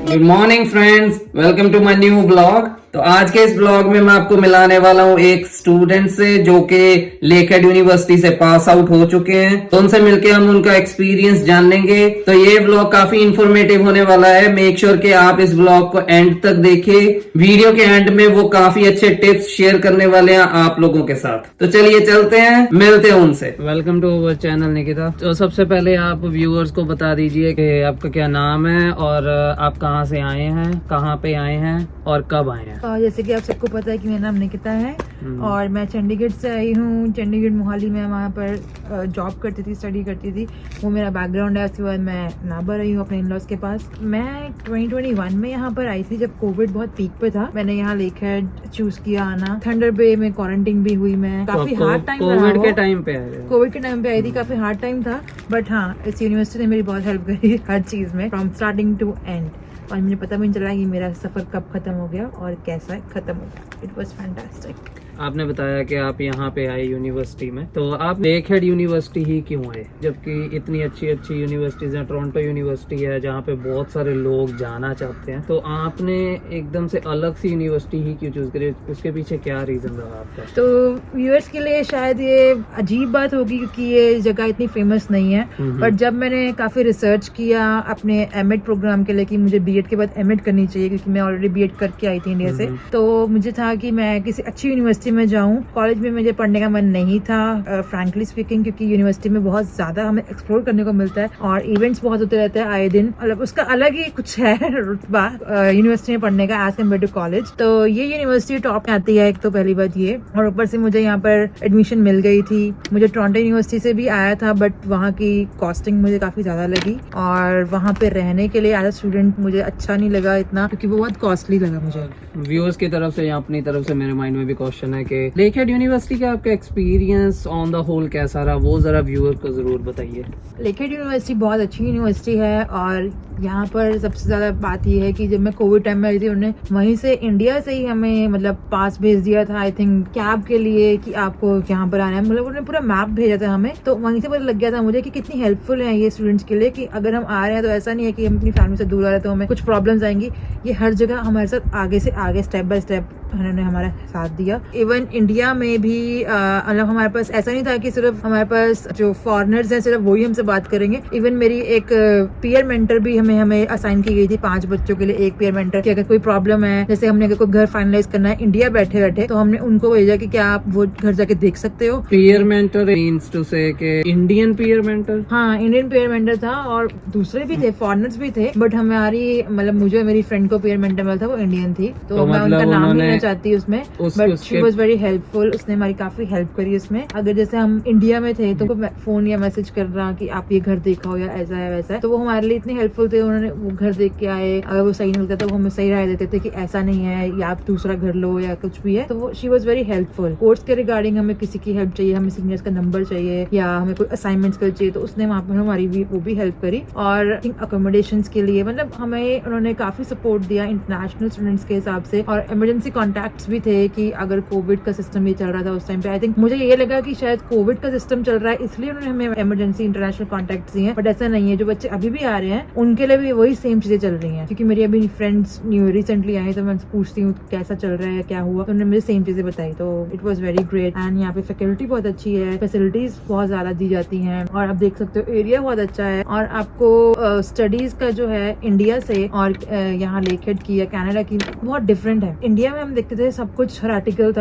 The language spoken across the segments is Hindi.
Good morning friends, welcome to my new blog. तो आज के इस ब्लॉग में मैं आपको मिलाने वाला हूँ एक स्टूडेंट से जो कि लेकहेड यूनिवर्सिटी से पास आउट हो चुके हैं। तो उनसे मिलके हम उनका एक्सपीरियंस जानेंगे। तो ये ब्लॉग काफी इंफॉर्मेटिव होने वाला है। मेक श्योर कि आप इस ब्लॉग को एंड तक देखिए। वीडियो के एंड में वो काफी अच्छे टिप्स शेयर करने वाले हैं आप लोगों के साथ। तो चलिए चलते हैं, मिलते हैं उनसे। Welcome to our channel Nikita. तो सबसे पहले आप व्यूअर्स को बता दीजिए कि आपका क्या नाम है और आप कहाँ से आए हैं, कहाँ पे आए हैं और कब आए हैं। जैसे कि आप सबको पता है कि मेरा नाम निकिता है और मैं चंडीगढ़ से आई हूँ। चंडीगढ़ मोहाली में वहाँ पर जॉब करती थी, स्टडी करती थी, वो मेरा बैकग्राउंड है। उसके बाद मैं नाबर रही हूँ अपने इन-लॉज के पास। मैं 2021 में यहाँ पर आई थी जब कोविड बहुत पीक पे था। मैंने यहाँ लेकहेड चूज किया आना। थंडर बे में क्वारंटीन भी हुई मैं। काफी हार्ड टाइम कोविड के टाइम पे आए। कोविड के टाइम पे आई थी, काफी हार्ड टाइम था। बट हाँ, इस यूनिवर्सिटी ने मेरी बहुत हेल्प करी हर चीज में, फ्रॉम स्टार्टिंग टू एंड। और मुझे पता भी नहीं चला कि मेरा सफर कब खत्म हो गया और कैसा खत्म हो गया। It was fantastic. आपने बताया कि आप यहाँ पे आए यूनिवर्सिटी में, तो आप लेकहेड यूनिवर्सिटी ही क्यों आए, जबकि इतनी अच्छी अच्छी यूनिवर्सिटीज हैं। टोरंटो यूनिवर्सिटी है जहाँ पे बहुत सारे लोग जाना चाहते हैं, तो आपने एकदम से अलग सी यूनिवर्सिटी ही क्यों चूज करी? उसके पीछे क्या रीजन रहा आपका? तो व्यूअर्स के लिए शायद ये अजीब बात होगी क्योंकि ये जगह इतनी फेमस नहीं है। बट जब मैंने काफी रिसर्च किया अपने एमएड प्रोग्राम के लिए कि मुझे बीएड के बाद एमएड करनी चाहिए, क्योंकि मैं ऑलरेडी बीएड करके आई थी इंडिया से, तो मुझे था कि मैं किसी अच्छी यूनिवर्सिटी में जाऊं। कॉलेज में मुझे पढ़ने का मन नहीं था, फ्रैंकली स्पीकिंग, क्योंकि यूनिवर्सिटी में बहुत ज्यादा हमें एक्सप्लोर करने को मिलता है और इवेंट्स बहुत होते रहते हैं आए दिन। मतलब उसका अलग ही कुछ है रुतबा यूनिवर्सिटी में पढ़ने का एज कम्पेयर टू कॉलेज। तो ये यूनिवर्सिटी टॉप में आती है, एक तो पहली बात ये। और ऊपर से मुझे यहाँ पर एडमिशन मिल गई थी। मुझे टोरंटो यूनिवर्सिटी से भी आया था, बट वहाँ की कॉस्टिंग मुझे काफी ज्यादा लगी और वहाँ पे रहने के लिए एज अ स्टूडेंट मुझे अच्छा नहीं लगा इतना, क्योंकि वो बहुत कॉस्टली लगा मुझे। व्यूअर्स की तरफ से या अपनी तरफ से मेरे माइंड में भी क्वेश्चन है कि लेकहेड यूनिवर्सिटी का आपका एक्सपीरियंस ऑन द होल कैसा रहा, वो जरा व्यूअर को जरूर बताइए। लेकहेड यूनिवर्सिटी बहुत अच्छी यूनिवर्सिटी है और यहाँ पर सबसे ज्यादा बात ये है कि जब मैं कोविड टाइम में आई थी, उन्होंने वहीं से इंडिया से ही हमें मतलब पास भेज दिया था, आई थिंक कैब के लिए कि आपको यहाँ पर आना है। मतलब उन्होंने पूरा मैप भेजा था हमें, तो वहीं से पता लग गया था मुझे कि कितनी हेल्पफुल है ये स्टूडेंट्स के लिए, कि अगर हम आ रहे हैं तो ऐसा नहीं है कि हम अपनी फैमिली से दूर आ रहे हैं तो हमें कुछ प्रॉब्लम्स आएंगी। ये हर जगह हमारे साथ आगे से आगे स्टेप बाय स्टेप उन्होंने हमारा साथ दिया। इवन इंडिया में भी मतलब हमारे पास ऐसा नहीं था कि सिर्फ हमारे पास जो फॉरेनर्स हैं सिर्फ वही हमसे बात करेंगे। इवन मेरी एक पीयर मेंटर भी हमें असाइन की गई थी 5 बच्चों के लिए, एक पीयर मेंटर, कि अगर कोई प्रॉब्लम है, जैसे हमने अगर कोई घर फाइनलाइज करना है इंडिया बैठे बैठे, तो हमने उनको भेजा कि क्या आप वो घर जाके देख सकते हो। पीयर मेंटर मींस टू से कि इंडियन पीयर मेंटर? हाँ, इंडियन पीयर मेंटर था और दूसरे भी थे, फॉरेनर्स भी थे, बट हमारी मतलब मुझे मेरी फ्रेंड को पीयर मेंटर मिला था, वो इंडियन थी। तो मैं उनका नाम लेना चाहती हूँ उसमें, but she was very helpful. उसने हमारी काफी हेल्प करी उसमें। अगर जैसे हम इंडिया में थे तो फोन या मैसेज कर रहा कि आप ये घर देखा हो या ऐसा है वैसा है, तो वो हमारे लिए इतने हेल्पफुल थे। उन्होंने वो घर देख के आए, अगर वो सही नहीं लगता तो वो हमें सही राय देते थे कि ऐसा नहीं है या आप दूसरा घर लो या कुछ भी है। तो वो she was very helpful. Course के रिगार्डिंग हमें किसी की हेल्प चाहिए, हमें सीनियर्स का नंबर चाहिए या हमें कोई असाइनमेंट्स कर चाहिए, तो उसने वहाँ पर हमारी भी वो भी हेल्प करी। और आई थिंक अकोमोडेशंस के लिए मतलब हमें उन्होंने काफी सपोर्ट दिया इंटरनेशनल स्टूडेंट्स के हिसाब से। और इमरजेंसी कॉन्टैक्ट्स भी थे कि अगर कोविड का सिस्टम भी चल रहा था उस टाइम पे, आई थिंक मुझे ये लगा कि शायद कोविड का सिस्टम चल रहा है इसलिए उन्होंने हमें इमरजेंसी इंटरनेशनल कॉन्टैक्ट्स दिए हैं, बट ऐसा नहीं है। जो बच्चे अभी भी आ रहे हैं उनके लिए भी वही सेम चीजें चल रही हैं, क्योंकि मेरी अभी फ्रेंड्स न्यू रिसेंटली आए तो मैं पूछती हूँ कैसा चल रहा है, क्या हुआ, तो उन्होंने मुझे सेम चीजें बताई। तो it was very great. And यहाँ पे फैकल्टी बहुत अच्छी है, फैसिलिटीज बहुत ज्यादा दी जाती हैं और आप देख सकते हो एरिया बहुत अच्छा है। और आपको स्टडीज का जो है इंडिया से और यहाँ लेकहेड की या कनाडा की बहुत डिफरेंट है। इंडिया में हम देखते थे सब कुछ थ्योरेटिकल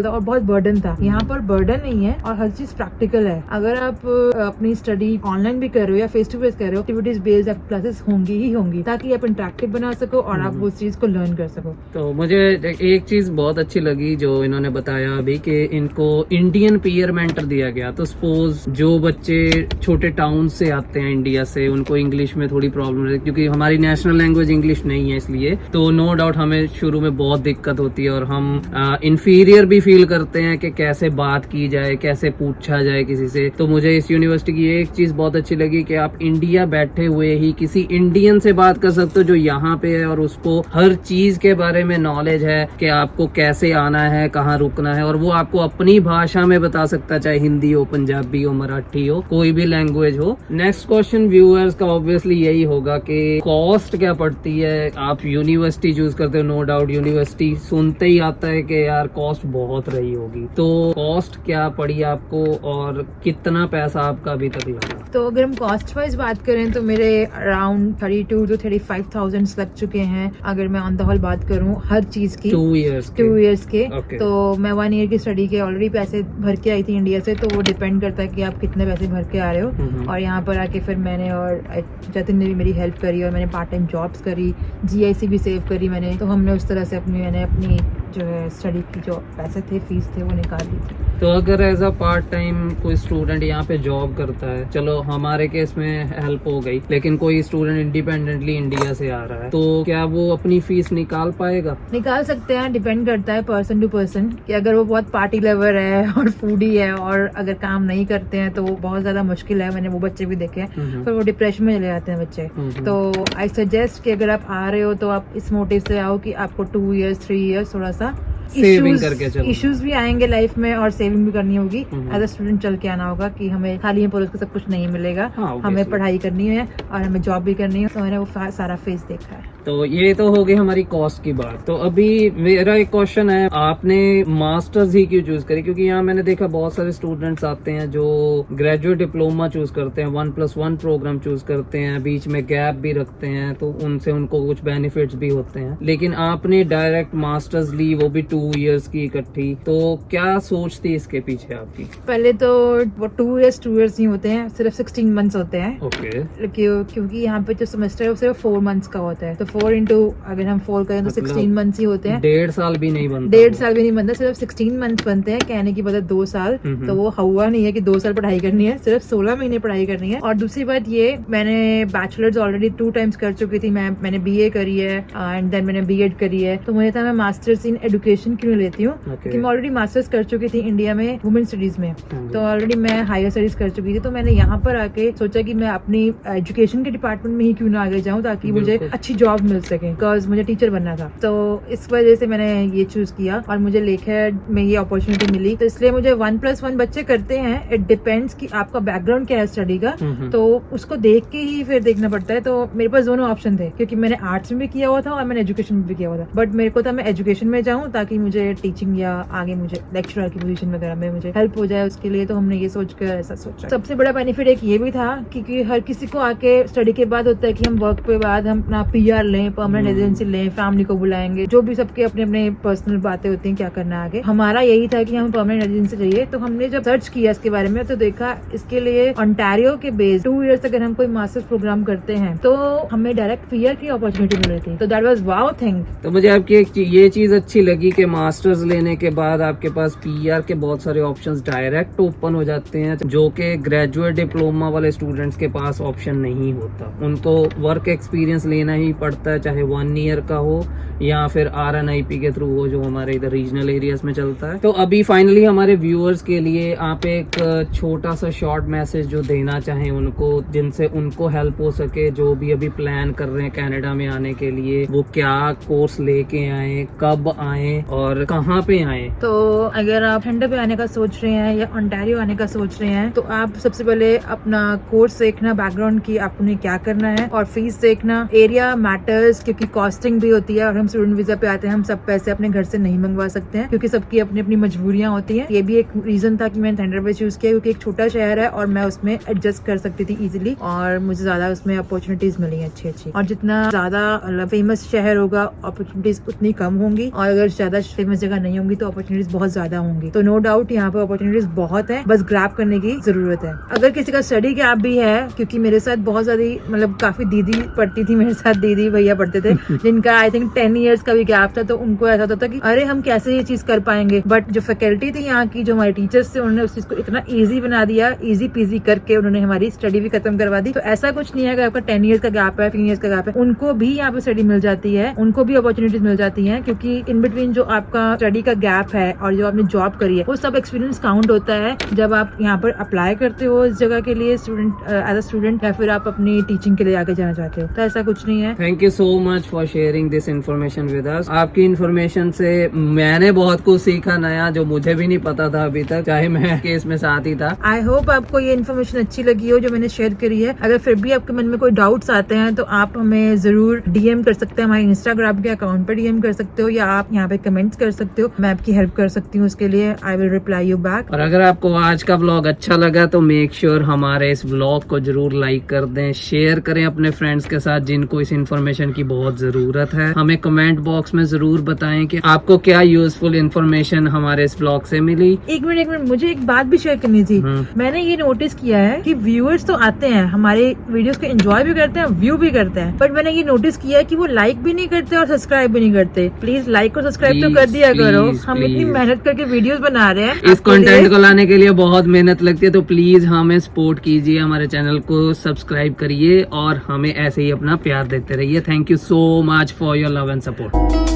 था और बहुत बर्डन था। यहाँ पर बर्डन नहीं है और हर चीज प्रैक्टिकल है। अगर आप अपनी स्टडी ऑनलाइन भी कर रहे हो या फेस टू फेस कर रहे हो, एक्टिविटीज बेस्ड क्लासेस होंगी ही होंगी, ताकि आप इंटरेक्टिव बना सको और आप उस चीज को लर्न कर सको। तो मुझे एक चीज बहुत अच्छी लगी जो इन्होंने बताया अभी कि इनको इंडियन पीयर मेंटर दिया गया। तो सपोज जो बच्चे छोटे टाउन से आते हैं इंडिया से, उनको इंग्लिश में थोड़ी प्रॉब्लम है क्योंकि हमारी नेशनल लैंग्वेज इंग्लिश नहीं है, इसलिए तो नो डाउट हमें शुरू में बहुत दिक्कत होती होती है और हम इंफीरियर भी फील करते हैं कि कैसे बात की जाए, कैसे पूछा जाए किसी से। तो मुझे इस यूनिवर्सिटी की एक चीज बहुत अच्छी लगी कि आप इंडिया बैठे हुए ही किसी इंडियन से बात कर सकते हो जो यहाँ पे है और उसको हर चीज के बारे में नॉलेज है कि आपको कैसे आना है, कहाँ रुकना है, और वो आपको अपनी भाषा में बता सकता, चाहे हिंदी हो, पंजाबी हो, मराठी हो, कोई भी लैंग्वेज हो। नेक्स्ट क्वेश्चन व्यूअर्स का ऑब्वियसली यही होगा कि कॉस्ट क्या पड़ती है। आप यूनिवर्सिटी चूज करते हो, नो डाउट यूनिवर्सिटी सुनते ही आता है कि यार कॉस्ट बहुत रही होगी। तो कॉस्ट क्या पड़ी आपको और कितना पैसा आपका अभी तक लगा? तो अगर हम कॉस्ट वाइज बात करें तो मेरे अराउंड 32 to 35,000 लग चुके हैं अगर मैं ऑन द होल बात करूं हर चीज की। 2 years के Okay. तो मैं 1 ईयर की स्टडी के ऑलरेडी पैसे भर के आई थी इंडिया से, तो वो डिपेंड करता है कि आप कितने पैसे भर के आ रहे हो। और यहाँ पर आके फिर मैंने और जतिन ने भी मेरी हेल्प करी और मैंने पार्ट टाइम जॉब्स करी, GIC भी सेव करी मैंने। तो हमने उस तरह से मैंने अपनी जो है स्टडी की जो पैसे थे, फीस थे, वो निकाल ली थी। तो अगर एज अ पार्ट टाइम कोई स्टूडेंट यहाँ पे जॉब करता है, चलो हमारे केस में हेल्प हो गई, लेकिन कोई स्टूडेंट इंडिपेंडेंटली इंडिया से आ रहा है, तो क्या वो अपनी फीस निकाल पाएगा? निकाल सकते हैं, डिपेंड करता है पर्सन टू पर्सन कि अगर वो बहुत पार्टी लवर है और फूडी है और अगर काम नहीं करते हैं तो बहुत ज्यादा मुश्किल है। मैंने वो बच्चे भी देखे हैं, फिर वो डिप्रेशन में चले जाते हैं बच्चे। तो आई सजेस्ट कि अगर आप आ रहे हो तो आप इस मोटिव से आओ कि आपको 2 years 3 years थोड़ा सा सेविंग करके चलो। इश्यूज भी आएंगे लाइफ में और सेविंग भी करनी होगी। एज अ स्टूडेंट चल के आना होगा कि हमें खाली परोस के सब कुछ नहीं मिलेगा। हमें पढ़ाई करनी है और हमें जॉब भी करनी है। तो मैंने वो सारा फेस देखा है। तो ये तो हो गई हमारी कॉस्ट की बात। तो अभी मेरा एक क्वेश्चन है, आपने मास्टर्स ही क्यों चूज करी? क्योंकि यहाँ मैंने देखा बहुत सारे स्टूडेंट्स आते हैं जो ग्रेजुएट डिप्लोमा चूज करते हैं, 1+1 प्रोग्राम चूज करते हैं, बीच में गैप भी रखते हैं, तो उनसे उनको कुछ बेनिफिट्स भी होते हैं। लेकिन आपने डायरेक्ट मास्टर्स ली, वो भी 2 years की इकट्ठी। तो क्या सोच थी इसके पीछे आपकी? पहले तो वो 2 years नहीं होते हैं, सिर्फ 16 months होते हैं। ओके। क्योंकि यहाँ पे जो सेमेस्टर है वो सिर्फ 4 months का होता है। तो 4 into अगर हम 4 करें तो 16 months ही होते हैं। 1.5 साल भी नहीं बनता। 1.5 साल भी नहीं बनता, सिर्फ 16 months बनते हैं। कहने की बजाय 2 साल। तो वो हुआ नहीं है कि 2 साल पढ़ाई करनी है, सिर्फ 16 महीने पढ़ाई करनी है। और दूसरी बात ये, मैंने बैचलर्स ऑलरेडी 2 times कर चुकी थी। मैंने BA करी है एंड देन मैंने B.Ed करी है। तो मुझे था मैं मास्टर्स इन एजुकेशन क्यों लेती हूँ, क्योंकि मैं ऑलरेडी मास्टर्स कर चुकी थी इंडिया में वुमेन स्टडीज में। तो ऑलरेडी मैं हायर स्टडीज कर चुकी थी। तो मैंने यहाँ पर आके सोचा कि मैं अपनी एजुकेशन के डिपार्टमेंट में ही क्यों ना आगे जाऊँ, ताकि मुझे अच्छी जॉब मिल सके, बिकॉज मुझे टीचर बनना था। तो इस वजह से मैंने ये चूज किया और मुझे लेखा में ये अपॉर्चुनिटी मिली। तो इसलिए मुझे 1+1 बच्चे करते हैं। इट डिपेंड्स कि आपका बैकग्राउंड क्या है स्टडी का, तो उसको देख के ही फिर देखना पड़ता है। तो मेरे पास दोनों ऑप्शन थे, क्योंकि मैंने आर्ट्स में भी किया हुआ था और मैंने एजुकेशन में भी किया हुआ था। बट मेरे को था मैं एजुकेशन में जाऊँ ताकि मुझे टीचिंग या आगे मुझे लेक्चरर की पोजीशन वगैरह में मुझे हेल्प हो जाए उसके लिए। तो हमने ये सोचकर ऐसा सोचा। सबसे बड़ा बेनिफिट एक ये भी था क्योंकि हर किसी को आके स्टडी के बाद होता है कि हम वर्क पे बाद हम अपना PR लें, परमानेंट रेजिडेंसी लें, फैमिली को बुलाएंगे, जो भी सबके अपने अपने पर्सनल बातें होती हैं क्या करना है आगे। हमारा यही था कि हम परमानेंट रेजिडेंसी चाहिए। तो हमने जब सर्च किया इसके बारे में तो देखा इसके लिए ओंटारियो के बेस 2 years अगर हम कोई मास्टर्स प्रोग्राम करते हैं तो हमें डायरेक्ट PR की अपॉर्चुनिटी मिल रही थी। तो दैट वाज वाओ थिंग। तो मुझे आपकी एक ये चीज अच्छी लगी कि मास्टर्स लेने के बाद आपके पास PR के बहुत सारे ऑप्शंस डायरेक्ट ओपन हो जाते हैं, जो कि ग्रेजुएट डिप्लोमा वाले स्टूडेंट्स के पास ऑप्शन नहीं होता। उनको वर्क एक्सपीरियंस लेना ही पड़ता है, चाहे 1 year का हो या फिर RNIP के थ्रू हो, जो हमारे इधर रीजनल एरियाज में चलता है। तो अभी फाइनली हमारे व्यूअर्स के लिए आप एक छोटा सा शॉर्ट मैसेज जो देना चाहें उनको, जिनसे उनको हेल्प हो सके, जो भी अभी प्लान कर रहे हैं कनाडा में आने के लिए, वो क्या कोर्स लेके आए, कब आए और कहाँ पे आए। तो अगर आप ठंडे पे आने का सोच रहे हैं या ओंटारियो आने का सोच रहे हैं तो आप सबसे पहले अपना कोर्स देखना, बैकग्राउंड की आपने क्या करना है, और फीस देखना। एरिया मैटर्स, क्योंकि कॉस्टिंग भी होती है और हम स्टूडेंट वीजा पे आते हैं, हम सब पैसे अपने घर से नहीं मंगवा सकते हैं क्योंकि सबकी अपनी अपनी मजबूरियां होती हैं। ये भी एक रीजन था कि मैंने थंडरबर्ड चूज किया, क्योंकि एक छोटा शहर है और मैं उसमें एडजस्ट कर सकती थी इजीली और मुझे ज्यादा उसमें अपॉर्चुनिटीज मिली अच्छी। और जितना ज्यादा फेमस शहर होगा अपॉर्चुनिटीज उतनी कम होंगी, और अगर ज्यादा फेमस जगह नहीं होंगी तो अपॉर्चुनिटीज बहुत ज्यादा होंगी। तो नो डाउट यहाँ पे अपॉर्चुनिटीज बहुत है, बस ग्रैब करने की जरूरत है। अगर किसी का स्टडी गैप भी है, क्योंकि मेरे साथ बहुत ज्यादा मतलब काफी दीदी पढ़ती थी मेरे साथ, दीदी भैया पढ़ते थे जिनका आई थिंक 10 इयर्स का भी गैप था, तो उनको ऐसा होता था कि अरे हम कैसे ये चीज कर पाएंगे, बट जो फैकल्टी थी यहाँ की, जो हमारे टीचर्स थे, उन्होंने उस चीज को इतना ईजी बना दिया, ईजी पीजी करके उन्होंने हमारी स्टडी भी खत्म करवा दी। तो ऐसा कुछ नहीं है कि आपका 10 इयर्स का गैप है, 15 इयर्स का गैप है, उनको भी यहाँ पे स्टडी मिल जाती है, उनको भी अपॉर्चुनिटीज मिल जाती है, क्योंकि इन बिटवीन जो आपका स्टडी का गैप है और जो आपने जॉब करी है वो सब एक्सपीरियंस काउंट होता है जब आप यहाँ पर अप्लाई करते हो इस जगह के लिए स्टूडेंट एज अ स्टूडेंट, या फिर आप अपनी टीचिंग के लिए आगे जाना चाहते हो। तो ऐसा कुछ नहीं है। Thank you so much for sharing this information with us. आपकी इन्फॉर्मेशन से मैंने बहुत कुछ सीखा नया, जो मुझे भी नहीं पता था अभी तक, चाहे मैं केस में साथ ही था। आई होप आपको ये इन्फॉर्मेशन अच्छी लगी हो जो मैंने शेयर करी है। अगर फिर भी आपके मन में कोई डाउट्स आते हैं तो आप हमें जरूर डीएम कर सकते हैं, हमारे इंस्टाग्राम के अकाउंट पर डीएम कर सकते हो, या आप यहाँ पे कमेंट्स कर सकते हो, मैं आपकी हेल्प कर सकती हूँ उसके लिए। I will reply you back. और अगर आपको आज का व्लॉग अच्छा लगा तो मेक श्योर हमारे इस व्लॉग को जरूर लाइक कर दें, शेयर करें अपने फ्रेंड्स के साथ जिनको इस इन्फॉर्मेशन की बहुत जरूरत है। हमें कमेंट बॉक्स में जरूर बताएं कि आपको क्या यूजफुल इन्फॉर्मेशन हमारे इस व्लॉग से मिली। एक मिनट, मुझे एक बात भी शेयर करनी थी। मैंने ये नोटिस किया है कि व्यूअर्स तो आते हैं हमारे वीडियोस को एंजॉय भी करते हैं, व्यू भी करते हैं, बट मैंने ये नोटिस किया है कि वो लाइक भी नहीं करते और सब्सक्राइब भी नहीं करते। प्लीज लाइक और सब्सक्राइब तो कर दिया करो। हम इतनी मेहनत करके वीडियोस बना रहे हैं, इस कंटेंट को लाने के लिए बहुत मेहनत लगती है, तो प्लीज हमें सपोर्ट कीजिए, हमारे चैनल को सब्सक्राइब करिए और हमें ऐसे ही अपना प्यार देते रहिए। Thank you so much for your love and support.